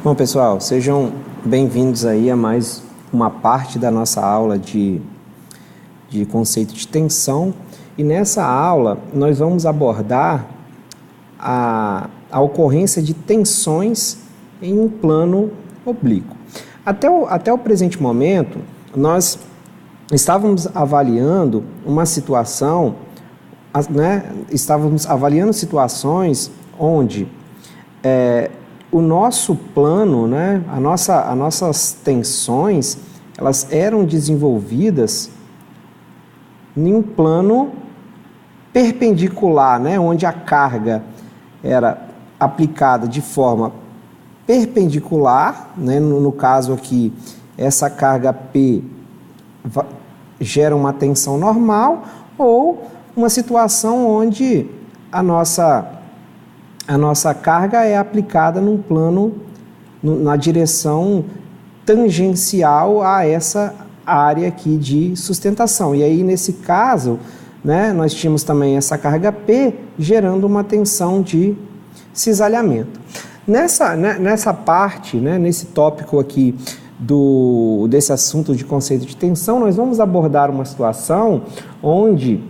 Bom, pessoal, sejam bem-vindos aí a mais uma parte da nossa aula de conceito de tensão. E nessa aula nós vamos abordar a ocorrência de tensões em um plano oblíquo. Até o presente momento, nós estávamos avaliando uma situação, estávamos avaliando situações onde o nosso plano, as nossas tensões, elas eram desenvolvidas em um plano perpendicular, onde a carga era aplicada de forma perpendicular, no caso aqui, essa carga P gera uma tensão normal, ou uma situação onde a nossa carga é aplicada num plano, na direção tangencial a essa área aqui de sustentação. E aí, nesse caso, nós tínhamos também essa carga P gerando uma tensão de cisalhamento. Nessa parte, nesse tópico aqui desse assunto de conceito de tensão, nós vamos abordar uma situação onde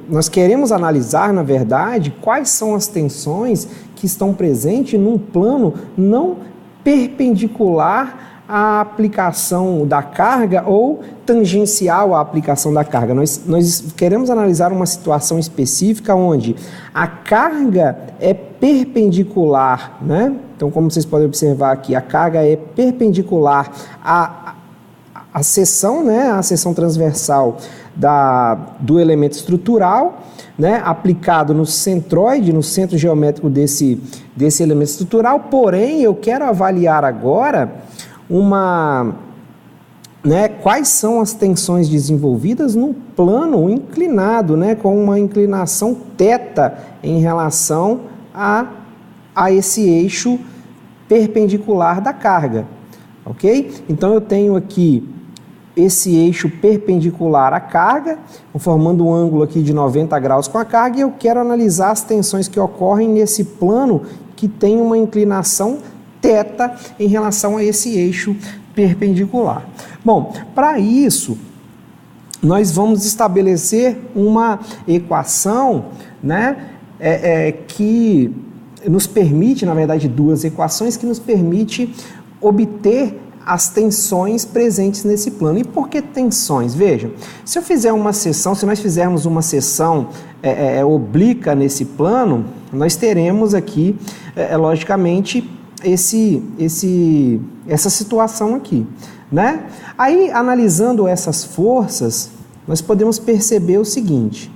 nós queremos analisar, na verdade, quais são as tensões que estão presentes num plano não perpendicular à aplicação da carga ou tangencial à aplicação da carga. Nós queremos analisar uma situação específica onde a carga é perpendicular, Então, como vocês podem observar aqui, a carga é perpendicular à seção, a seção transversal do elemento estrutural, aplicado no centroide, no centro geométrico desse elemento estrutural. Porém, eu quero avaliar agora quais são as tensões desenvolvidas no plano inclinado, com uma inclinação θ em relação a esse eixo perpendicular da carga, ok? Então, eu tenho aqui esse eixo perpendicular à carga, formando um ângulo aqui de 90 graus com a carga, e eu quero analisar as tensões que ocorrem nesse plano que tem uma inclinação θ em relação a esse eixo perpendicular. Bom, para isso, nós vamos estabelecer uma equação, que nos permite, na verdade, duas equações que nos permite obter as tensões presentes nesse plano. E por que tensões? Vejam, se nós fizermos uma seção oblíqua nesse plano, nós teremos aqui, logicamente, essa situação aqui, Aí, analisando essas forças, nós podemos perceber o seguinte,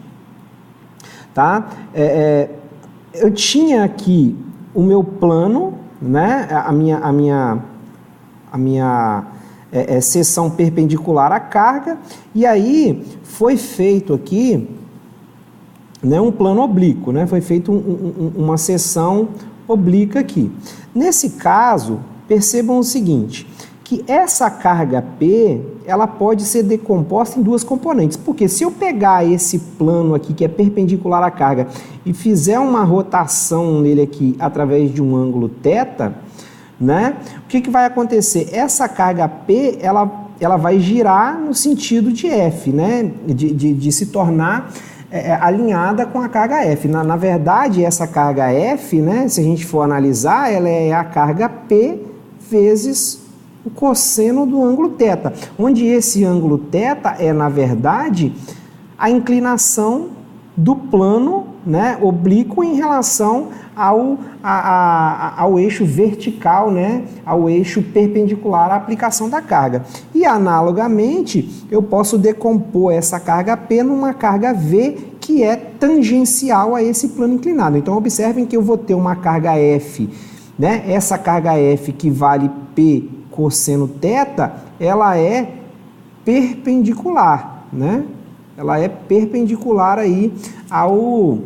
eu tinha aqui o meu plano, a minha seção perpendicular à carga, e aí foi feito aqui um plano oblíquo, foi feito uma seção oblíqua aqui. Nesse caso, percebam o seguinte, que essa carga P, ela pode ser decomposta em duas componentes, porque se eu pegar esse plano aqui, que é perpendicular à carga, e fizer uma rotação nele aqui através de um ângulo θ, o que vai acontecer? Essa carga P, ela vai girar no sentido de F, de se tornar alinhada com a carga F. Na verdade, essa carga F, se a gente for analisar, ela é a carga P vezes o cosseno do ângulo θ, onde esse ângulo θ é, na verdade, a inclinação do plano oblíquo em relação ao eixo vertical, ao eixo perpendicular à aplicação da carga. E, analogamente, eu posso decompor essa carga P numa carga V, que é tangencial a esse plano inclinado. Então, observem que eu vou ter uma carga F, essa carga F que vale P cosseno θ, ela é perpendicular, Ela é perpendicular aí ao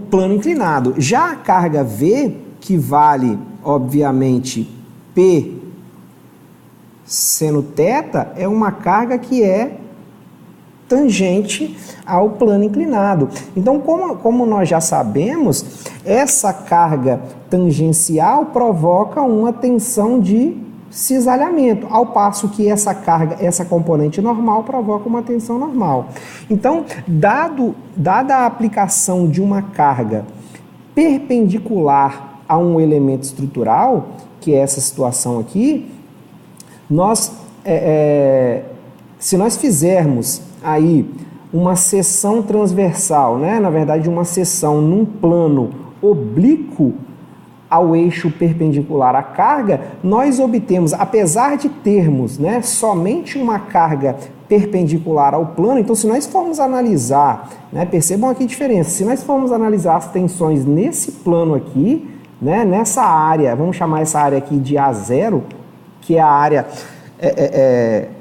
plano inclinado. Já a carga V, que vale, obviamente, P seno θ, é uma carga que é tangente ao plano inclinado. Então, como nós já sabemos, essa carga tangencial provoca uma tensão de cisalhamento, ao passo que essa componente normal provoca uma tensão normal. Então, dada a aplicação de uma carga perpendicular a um elemento estrutural, que é essa situação aqui, se nós fizermos aí uma seção transversal, né? Na verdade, uma seção num plano oblíquo ao eixo perpendicular à carga, nós obtemos, apesar de termos, né, somente uma carga perpendicular ao plano, então se nós formos analisar, né, percebam aqui a diferença, se nós formos analisar as tensões nesse plano aqui, né, nessa área, vamos chamar essa área aqui de A0, que é a área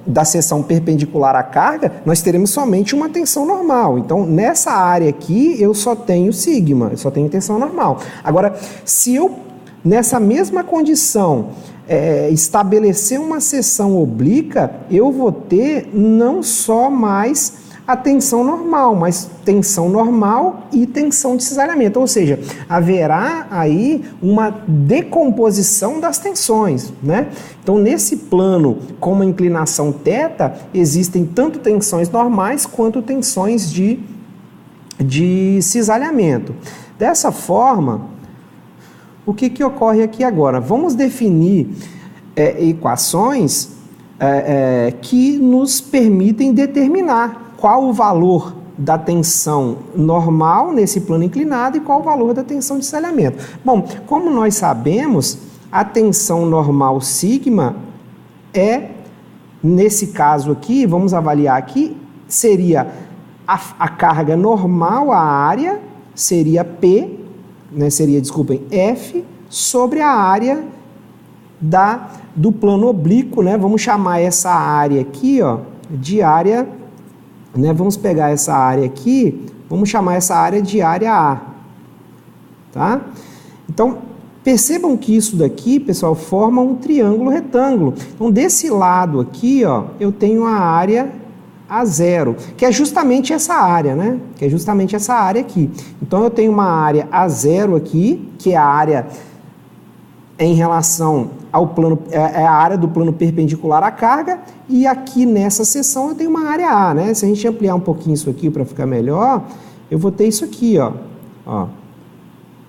da seção perpendicular à carga, nós teremos somente uma tensão normal. Então, nessa área aqui, eu só tenho sigma, eu só tenho tensão normal. Agora, se eu, nessa mesma condição, estabelecer uma seção oblíqua, eu vou ter não só mais a tensão normal, mas tensão normal e tensão de cisalhamento, ou seja, haverá aí uma decomposição das tensões, né? Então, nesse plano, com uma inclinação θ, existem tanto tensões normais quanto tensões de cisalhamento. Dessa forma, o que ocorre aqui agora? Vamos definir equações que nos permitem determinar qual o valor da tensão normal nesse plano inclinado e qual o valor da tensão de cisalhamento. Bom, como nós sabemos, a tensão normal sigma nesse caso aqui, vamos avaliar aqui, seria a carga normal, a área, seria P, né, F, sobre a área do plano oblíquo, né? Vamos chamar essa área aqui, ó, de área, né? Vamos pegar essa área aqui, vamos chamar essa área de área A, tá? Então, percebam que isso daqui, pessoal, forma um triângulo retângulo. Então, desse lado aqui, ó, eu tenho a área A0, que é justamente essa área, né? Que é justamente essa área aqui. Então, eu tenho uma área A0 aqui, que é a área em relação ao plano, é a área do plano perpendicular à carga, e aqui nessa seção eu tenho uma área A, né? Se a gente ampliar um pouquinho isso aqui para ficar melhor, eu vou ter isso aqui, ó.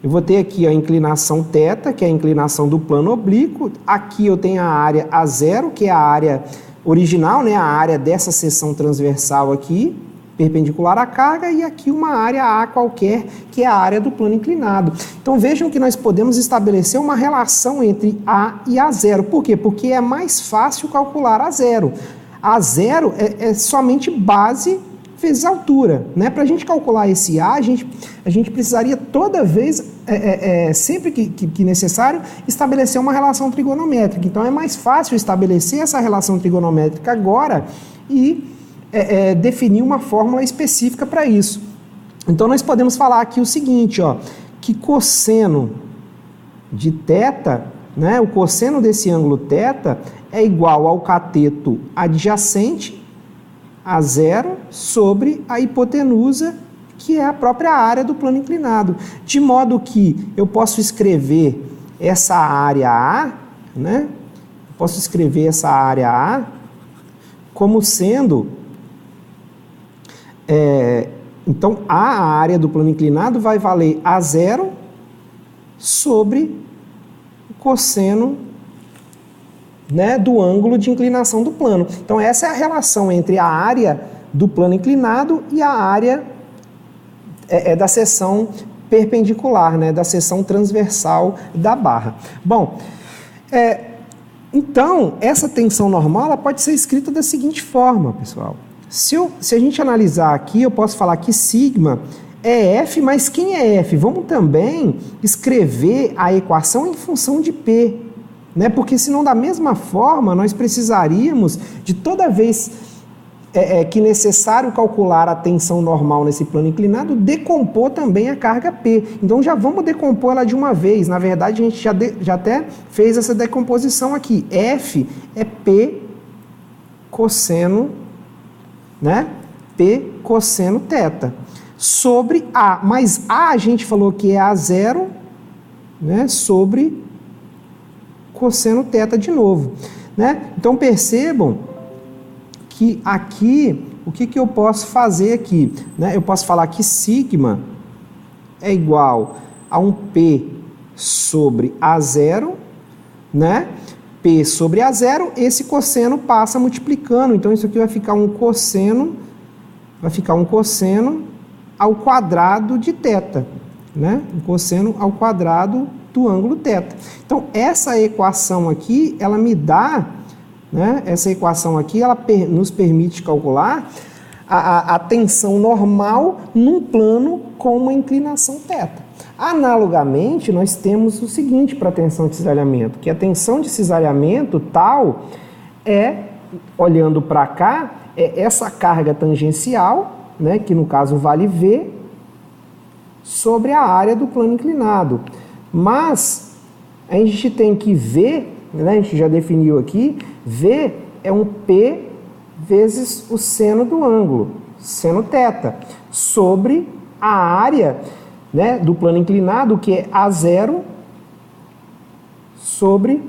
Eu vou ter aqui a inclinação θ, que é a inclinação do plano oblíquo. Aqui eu tenho a área A0, que é a área original, né? A área dessa seção transversal aqui, perpendicular à carga, e aqui uma área A qualquer, que é a área do plano inclinado. Então vejam que nós podemos estabelecer uma relação entre A e A0. Por quê? Porque é mais fácil calcular A0. A0 é somente base vezes altura, né? Para a gente calcular esse A, a gente precisaria toda vez, sempre que necessário, estabelecer uma relação trigonométrica. Então é mais fácil estabelecer essa relação trigonométrica agora e definir uma fórmula específica para isso. Então nós podemos falar aqui o seguinte, ó, que cosseno de θ, né, o cosseno desse ângulo θ é igual ao cateto adjacente a 0 sobre a hipotenusa, que é a própria área do plano inclinado. De modo que eu posso escrever essa área A, né? Posso escrever essa área A como sendo... então, a área do plano inclinado vai valer A0 sobre o cosseno, né, do ângulo de inclinação do plano. Então, essa é a relação entre a área do plano inclinado e a área da seção perpendicular, né, da seção transversal da barra. Bom, então, essa tensão normal ela pode ser escrita da seguinte forma, pessoal. Se a gente analisar aqui, eu posso falar que sigma é F, mas quem é F? Vamos também escrever a equação em função de P, né? Porque senão, da mesma forma, nós precisaríamos de toda vez que necessário calcular a tensão normal nesse plano inclinado, decompor também a carga P. Então já vamos decompor ela de uma vez. Na verdade, a gente já até fez essa decomposição aqui. F é P cosseno, né, P cosseno θ, sobre A. Mas A gente falou que é A0, né, sobre cosseno θ de novo, né? Então percebam que aqui, o que eu posso fazer aqui, né? Eu posso falar que sigma é igual a um P sobre A0, né? P sobre A0, esse cosseno passa multiplicando, então isso aqui vai ficar um cosseno ao quadrado de θ, né? Um cosseno ao quadrado do ângulo θ. Então, essa equação aqui, ela me dá, né? Essa equação aqui, ela nos permite calcular a tensão normal num plano com uma inclinação θ. Analogamente, nós temos o seguinte para a tensão de cisalhamento, que a tensão de cisalhamento tal é, olhando para cá, é essa carga tangencial, né, que no caso vale V, sobre a área do plano inclinado. Mas a gente tem que ver, né, a gente já definiu aqui, V é um P vezes o seno do ângulo, seno θ, sobre a área, né, do plano inclinado, que é A0 sobre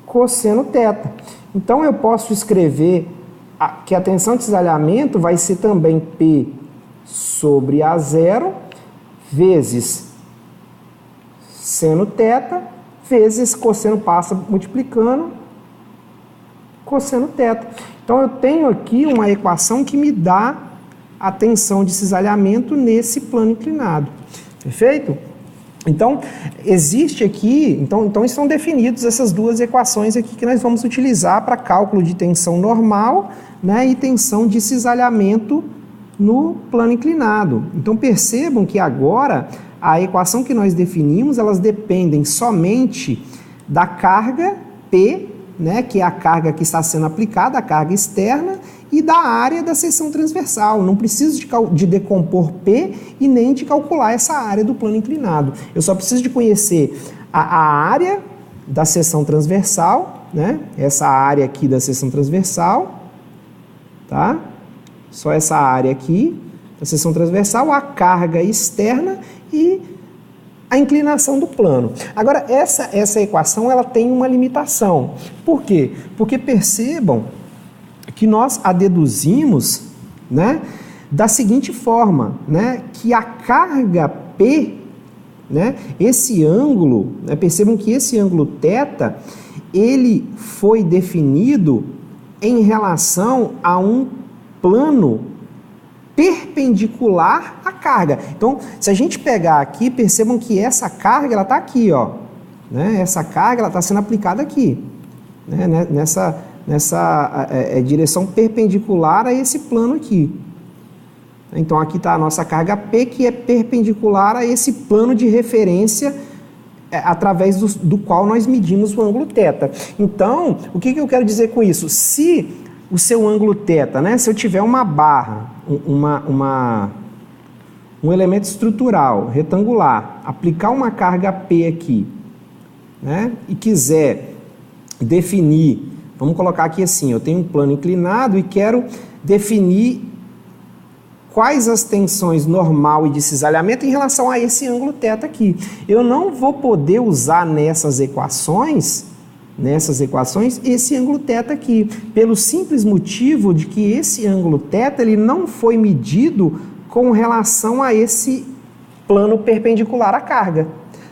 cosseno θ. Então, eu posso escrever que a tensão de cisalhamento vai ser também P sobre A0 vezes seno θ, vezes cosseno passa multiplicando cosseno θ. Então, eu tenho aqui uma equação que me dá a tensão de cisalhamento nesse plano inclinado. Perfeito? Então, existe aqui, então estão definidos essas duas equações aqui que nós vamos utilizar para cálculo de tensão normal, né, e tensão de cisalhamento no plano inclinado. Então, percebam que agora a equação que nós definimos, elas dependem somente da carga P, né, que é a carga que está sendo aplicada, a carga externa, e da área da seção transversal. Não preciso de decompor P e nem de calcular essa área do plano inclinado. Eu só preciso de conhecer a área da seção transversal, né? Essa área aqui da seção transversal, tá? Só essa área aqui da seção transversal, a carga externa e a inclinação do plano. Agora, essa equação ela tem uma limitação. Por quê? Porque percebam que nós a deduzimos, né, da seguinte forma, né, que a carga P, né, esse ângulo, né, percebam que esse ângulo θ, ele foi definido em relação a um plano perpendicular à carga. Então, se a gente pegar aqui, percebam que essa carga, ela está aqui, ó, né, essa carga, ela está sendo aplicada aqui, né, nessa direção perpendicular a esse plano aqui. Então, aqui está a nossa carga P, que é perpendicular a esse plano de referência através do qual nós medimos o ângulo θ. Então, o que eu quero dizer com isso? Se o seu ângulo θ, né, se eu tiver uma barra, um elemento estrutural retangular, aplicar uma carga P aqui, né, e quiser definir, vamos colocar aqui assim, eu tenho um plano inclinado e quero definir quais as tensões normal e de cisalhamento em relação a esse ângulo θ aqui. Eu não vou poder usar nessas equações, esse ângulo θ aqui, pelo simples motivo de que esse ângulo θ ele não foi medido com relação a esse plano perpendicular à carga.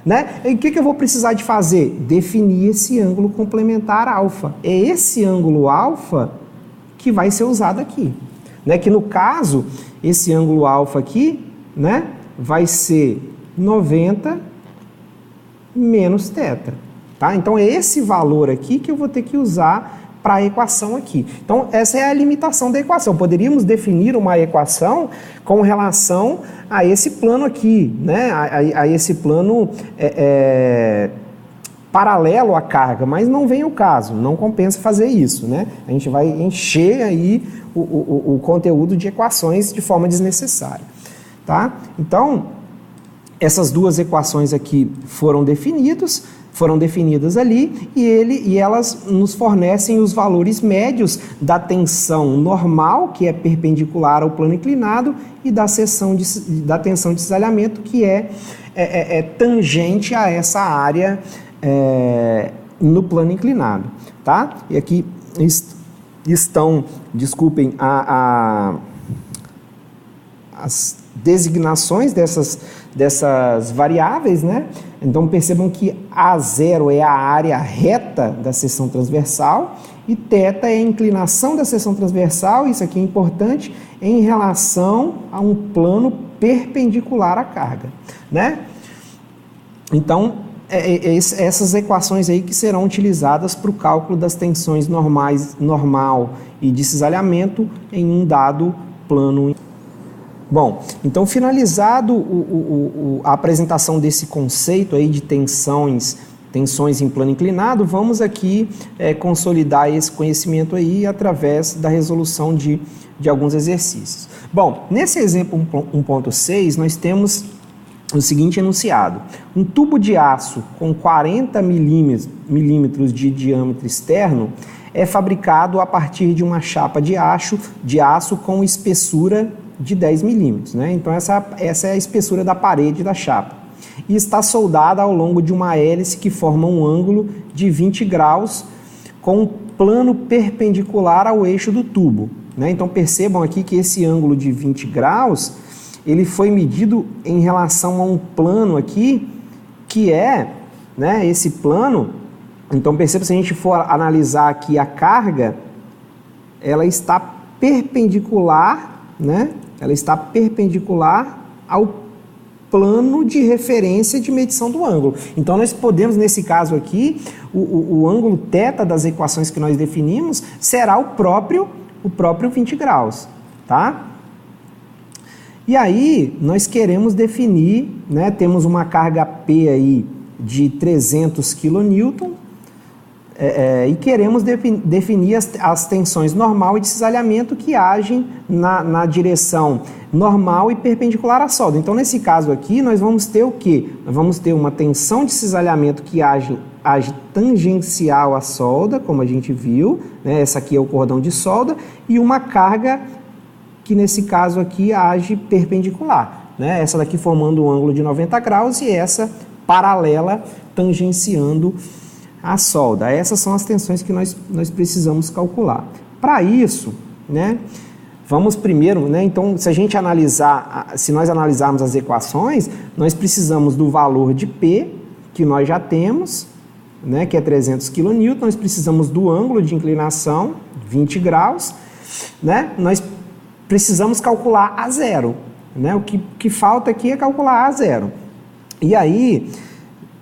Né? E o que eu vou precisar de fazer? Definir esse ângulo complementar alfa. É esse ângulo alfa que vai ser usado aqui. Né? Que no caso, esse ângulo alfa aqui, né, vai ser 90 menos θ. Tá? Então é esse valor aqui que eu vou ter que usar para a equação aqui. Então essa é a limitação da equação. Poderíamos definir uma equação com relação a esse plano aqui, né? a esse plano paralelo à carga, mas não vem o caso, não compensa fazer isso, né? A gente vai encher aí o conteúdo de equações de forma desnecessária, tá? Então, essas duas equações aqui foram definidas, foram definidas ali e elas nos fornecem os valores médios da tensão normal, que é perpendicular ao plano inclinado, e da tensão de cisalhamento, que é tangente a essa área no plano inclinado, tá? E aqui estão, desculpem, as designações dessas variáveis, né? Então percebam que A0 é a área reta da seção transversal e θ é a inclinação da seção transversal, isso aqui é importante, em relação a um plano perpendicular à carga, né? Então, essas equações aí que serão utilizadas para o cálculo das tensões normal e de cisalhamento em um dado plano. Bom, então finalizado a apresentação desse conceito aí de tensões em plano inclinado, vamos aqui consolidar esse conhecimento aí através da resolução de alguns exercícios. Bom, nesse exemplo 1.6 nós temos o seguinte enunciado: um tubo de aço com 40 milímetros de diâmetro externo é fabricado a partir de uma chapa de aço com espessura de 10 milímetros, né? Então essa é a espessura da parede da chapa e está soldada ao longo de uma hélice que forma um ângulo de 20 graus com um plano perpendicular ao eixo do tubo, né? Então percebam aqui que esse ângulo de 20 graus ele foi medido em relação a um plano aqui que né, esse plano. Então perceba, se a gente for analisar aqui a carga, ela está perpendicular, né? Ela está perpendicular ao plano de referência de medição do ângulo. Então nós podemos, nesse caso aqui, o ângulo θ das equações que nós definimos será o próprio 20 graus, tá? E aí nós queremos definir, né, temos uma carga P aí de 300 kN, e queremos definir as tensões normal e de cisalhamento que agem na direção normal e perpendicular à solda. Então, nesse caso aqui, nós vamos ter o quê? Nós vamos ter uma tensão de cisalhamento que age tangencial à solda, como a gente viu, né? Essa aqui é o cordão de solda, e uma carga que, nesse caso aqui, age perpendicular, né? Essa daqui formando um ângulo de 90 graus e essa paralela tangenciando a solda. Essas são as tensões que nós precisamos calcular. Para isso, né, vamos primeiro, né, então, se nós analisarmos as equações, nós precisamos do valor de P, que nós já temos, né, que é 300 kN, nós precisamos do ângulo de inclinação, 20 graus, né, nós precisamos calcular A0, né, o que falta aqui é calcular A0. E aí,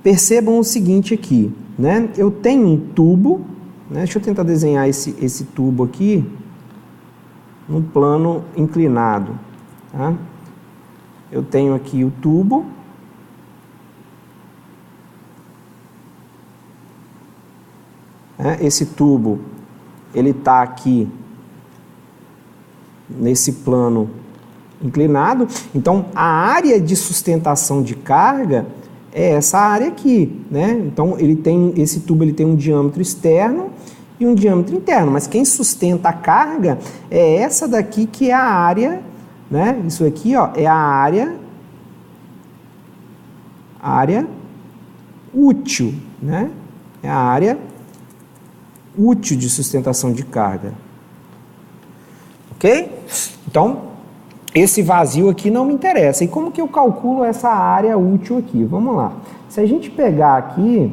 percebam o seguinte aqui, né? Eu tenho um tubo, né? Deixa eu tentar desenhar esse tubo aqui no plano inclinado, tá? Eu tenho aqui o tubo, né? Esse tubo ele está aqui nesse plano inclinado, então a área de sustentação de carga é essa área aqui, né? Então esse tubo ele tem um diâmetro externo e um diâmetro interno, mas quem sustenta a carga é essa daqui que é a área, né? Isso aqui, ó, é a área útil, né? É a área útil de sustentação de carga. OK? Então, esse vazio aqui não me interessa. E como que eu calculo essa área útil aqui? Vamos lá. Se a gente pegar aqui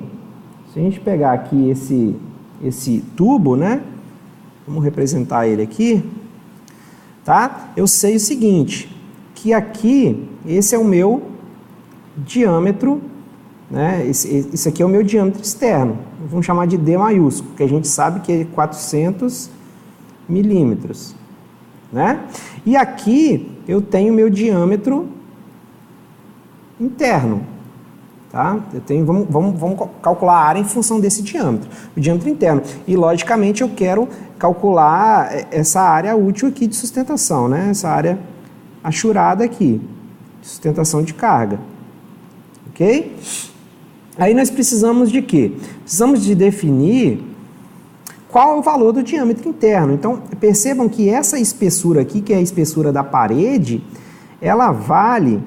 esse tubo, né? Vamos representar ele aqui, tá? Eu sei o seguinte, que aqui, esse é o meu diâmetro, né? Esse aqui é o meu diâmetro externo. Vamos chamar de D maiúsculo, porque a gente sabe que é 400 milímetros, né? E aqui eu tenho meu diâmetro interno, tá? Vamos calcular a área em função desse diâmetro, o diâmetro interno. E, logicamente, eu quero calcular essa área útil aqui de sustentação, né? Essa área achurada aqui, de sustentação de carga. Ok? Aí nós precisamos de quê? Precisamos de definir qual é o valor do diâmetro interno. Então, percebam que essa espessura aqui, que é a espessura da parede, ela vale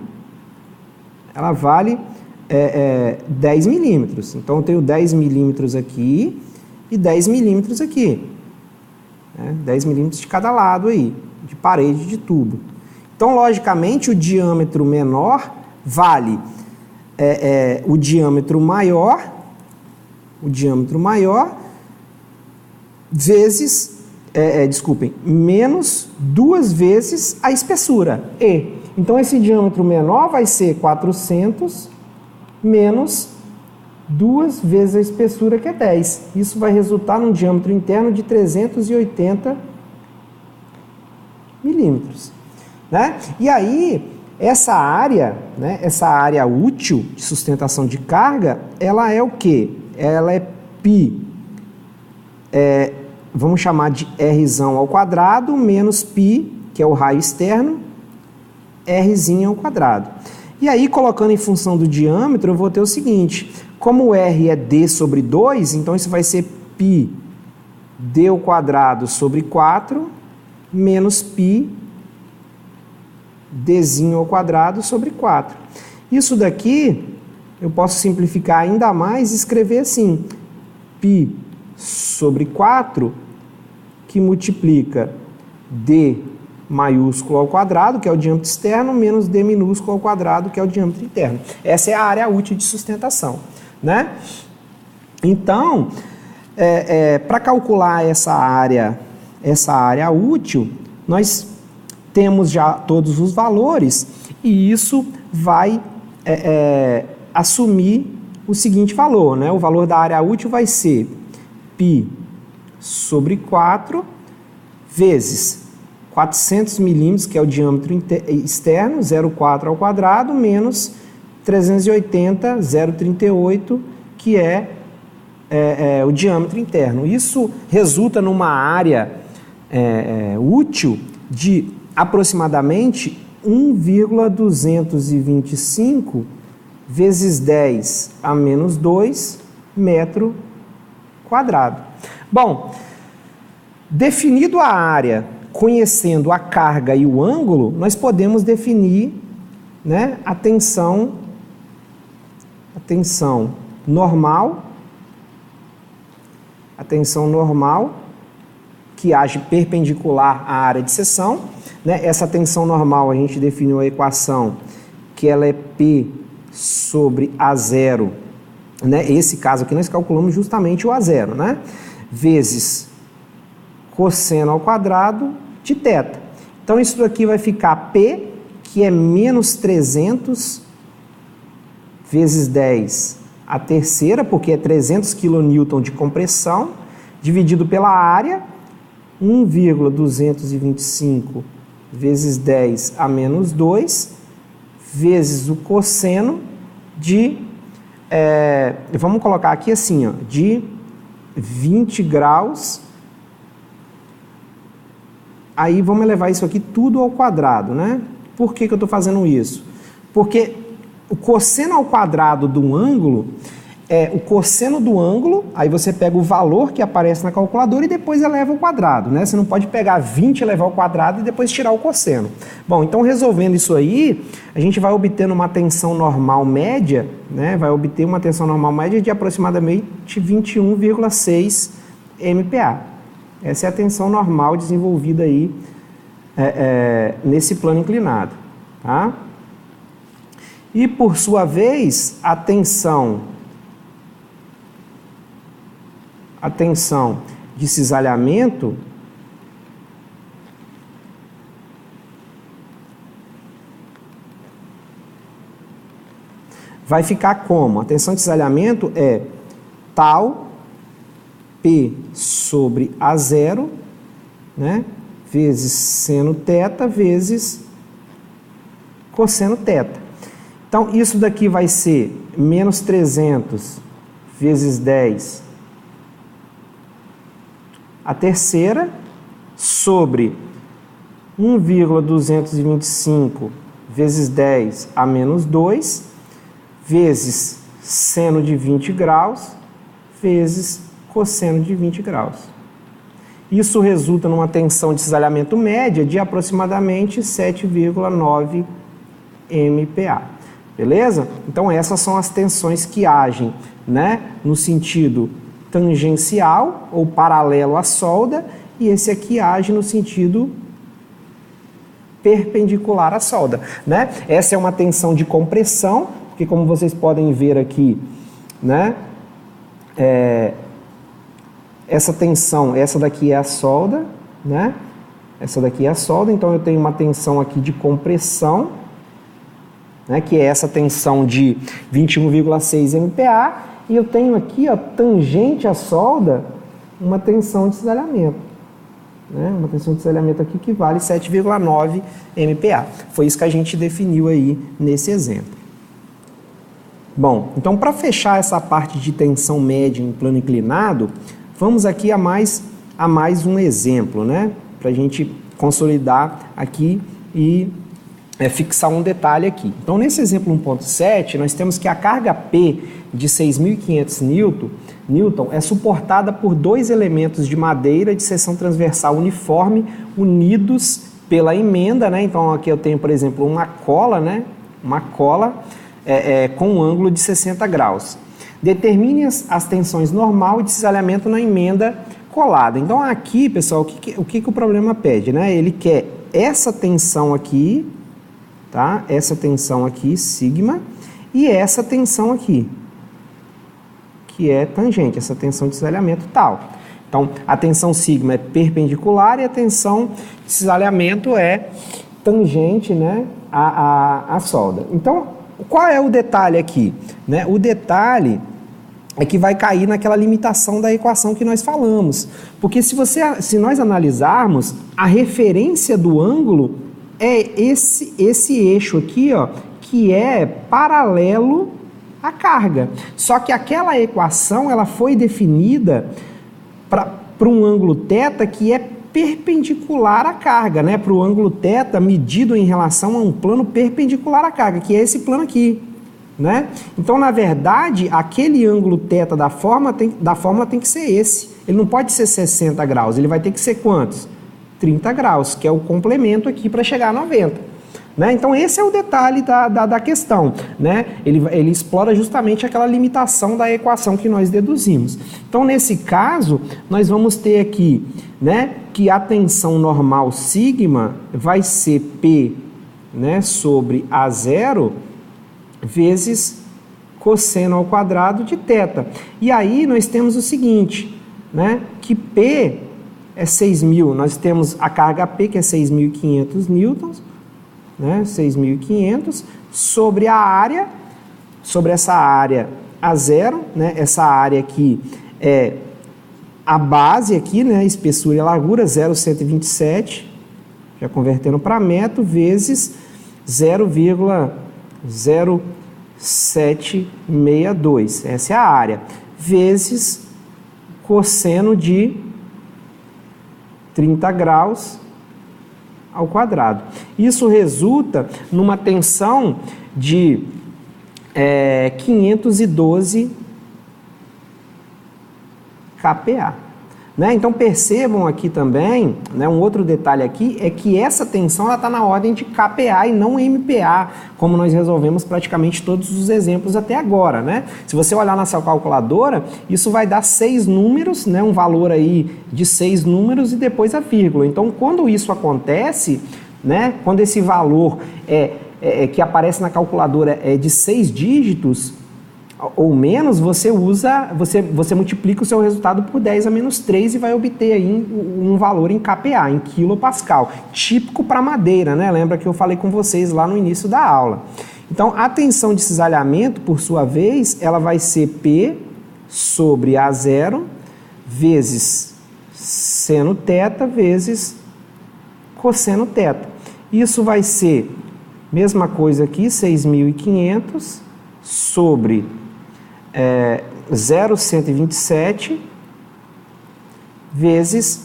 10 milímetros. Então, eu tenho 10 milímetros aqui e 10 milímetros aqui. 10 milímetros de cada lado aí, de parede de tubo. Então, logicamente, o diâmetro menor vale o diâmetro maior vezes, menos 2 vezes a espessura, E. Então, esse diâmetro menor vai ser 400 menos 2 vezes a espessura, que é 10. Isso vai resultar num diâmetro interno de 380 milímetros. Né? E aí, essa área útil de sustentação de carga, ela é o quê? Ela é π, vamos chamar de Rzão ao quadrado, menos π, que é o raio externo, Rzinho ao quadrado. E aí, colocando em função do diâmetro, eu vou ter o seguinte: como o R é d sobre 2, então isso vai ser π d ao quadrado sobre 4, menos π dzinho ao quadrado sobre 4. Isso daqui, eu posso simplificar ainda mais e escrever assim: π sobre 4, que multiplica d maiúsculo ao quadrado, que é o diâmetro externo, menos d minúsculo ao quadrado, que é o diâmetro interno. Essa é a área útil de sustentação, né? Então, para calcular essa área útil, nós temos já todos os valores e isso vai assumir o seguinte valor, né? O valor da área útil vai ser π sobre 4 vezes 400 milímetros, que é o diâmetro externo, 0,4 ao quadrado, menos 380, 0,38, que é o diâmetro interno. Isso resulta numa área útil de aproximadamente 1,225 vezes 10 a menos 2 metro quadrado. Bom, definido a área, conhecendo a carga e o ângulo, nós podemos definir, né, a tensão normal, que age perpendicular à área de seção, né? Essa tensão normal a gente definiu a equação que ela é P sobre A0, né? Esse caso aqui nós calculamos justamente o A0, né? Vezes cosseno ao quadrado de θ. Então isso daqui vai ficar P, que é menos 300 vezes 10 a terceira, porque é 300 kN de compressão, dividido pela área, 1,225 vezes 10 a menos 2, vezes o cosseno de, vamos colocar aqui assim, ó, de 20 graus. Aí vamos elevar isso aqui tudo ao quadrado, né? Por que eu estou fazendo isso? Porque o cosseno ao quadrado do ângulo é o cosseno do ângulo, aí você pega o valor que aparece na calculadora e depois eleva ao quadrado, né? Você não pode pegar 20, elevar ao quadrado e depois tirar o cosseno. Bom, então resolvendo isso aí, a gente vai obter uma tensão normal média, né? Vai obter uma tensão normal média de aproximadamente 21,6 MPa. Essa é a tensão normal desenvolvida aí nesse plano inclinado, tá? E por sua vez, a tensão de cisalhamento vai ficar como? A tensão de cisalhamento é tal P sobre A0, né, vezes seno θ vezes cosseno θ. Então, isso daqui vai ser menos 300 vezes 10 a terceira sobre 1,225 vezes 10 a menos 2 vezes seno de 20 graus vezes cosseno de 20 graus. Isso resulta numa tensão de cisalhamento média de aproximadamente 7,9 MPa. Beleza? Então essas são as tensões que agem, né, no sentido tangencial ou paralelo à solda, e esse aqui age no sentido perpendicular à solda, né? Essa é uma tensão de compressão, porque como vocês podem ver aqui, né, essa tensão, essa daqui é a solda, né? Essa daqui é a solda, então eu tenho uma tensão aqui de compressão, né, que é essa tensão de 21,6 MPa, e eu tenho aqui, ó, tangente à solda, uma tensão de cisalhamento. Né? Uma tensão de cisalhamento aqui que vale 7,9 MPa. Foi isso que a gente definiu aí nesse exemplo. Bom, então para fechar essa parte de tensão média em plano inclinado, vamos aqui a mais um exemplo, né? Para a gente consolidar aqui e fixar um detalhe aqui. Então, nesse exemplo 1.7, nós temos que a carga P de 6.500 Newton é suportada por dois elementos de madeira de seção transversal uniforme unidos pela emenda, né? Então, aqui eu tenho, por exemplo, uma cola, né? Uma cola com um ângulo de 60 graus. Determine as tensões normal e de cisalhamento na emenda colada. Então, aqui, pessoal, o que o problema pede, né? Ele quer essa tensão aqui, tá? Essa tensão aqui, sigma, e essa tensão aqui, que é tangente, essa tensão de cisalhamento tal. Então, a tensão sigma é perpendicular e a tensão de cisalhamento é tangente, né, à solda. Então, qual é o detalhe aqui? Né? O detalhe é que vai cair naquela limitação da equação que nós falamos. Porque se nós analisarmos, a referência do ângulo é esse eixo aqui, ó, que é paralelo à carga. Só que aquela equação ela foi definida para um ângulo θ que é perpendicular à carga, né? Para o ângulo θ medido em relação a um plano perpendicular à carga, que é esse plano aqui. Né? Então, na verdade, aquele ângulo θ da fórmula tem que ser esse. Ele não pode ser 60 graus, ele vai ter que ser quantos? 30 graus, que é o complemento aqui para chegar a 90. Né? Então, esse é o detalhe da questão. Né? Ele explora justamente aquela limitação da equação que nós deduzimos. Então, nesse caso, nós vamos ter aqui, né, que a tensão normal sigma vai ser P, né, sobre A0 vezes cosseno ao quadrado de θ. E aí nós temos o seguinte, né, que P é 6.000, nós temos a carga P, que é 6.500 newtons, né, 6.500, sobre a área, sobre essa área A0, né, essa área aqui é a base aqui, né, espessura e largura, 0,127, já convertendo para metro, vezes 0,0762, essa é a área, vezes cosseno de 30 graus ao quadrado. Isso resulta numa tensão de 512 kPa. Né? Então percebam aqui também, né, um outro detalhe aqui é que essa tensão está na ordem de kPa e não MPa, como nós resolvemos praticamente todos os exemplos até agora. Né? Se você olhar na sua calculadora, isso vai dar 6 números, né, um valor aí de 6 números e depois a vírgula. Então quando isso acontece, né, quando esse valor que aparece na calculadora é de 6 dígitos, ou menos, você multiplica o seu resultado por 10 a menos 3 e vai obter aí um valor em kPa, em quilopascal, típico para madeira, né? Lembra que eu falei com vocês lá no início da aula. Então, a tensão de cisalhamento, por sua vez, ela vai ser P sobre A0 vezes seno θ vezes cosseno θ. Isso vai ser, mesma coisa aqui, 6.500 sobre 0,127 vezes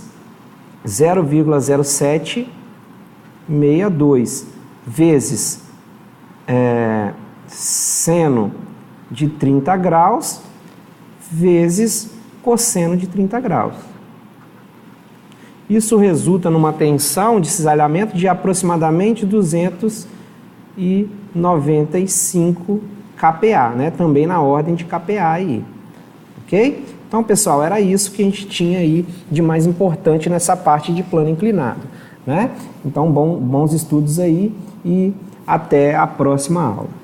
0,0762 vezes seno de 30 graus vezes cosseno de 30 graus. Isso resulta numa tensão de cisalhamento de aproximadamente 295 kPa, né? Também na ordem de kPa aí, ok? Então, pessoal, era isso que a gente tinha aí de mais importante nessa parte de plano inclinado, né? Então, bons estudos aí e até a próxima aula.